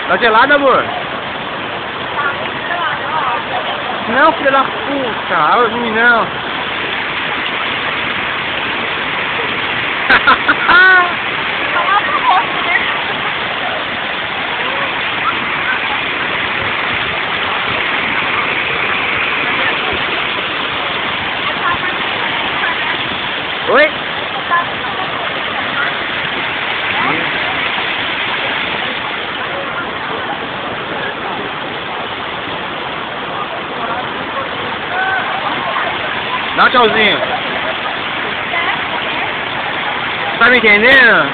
Tá gelado, amor? Não, filha da puta. Olha ruim, não. Oi? Dá um tchauzinho. Tá me entendendo?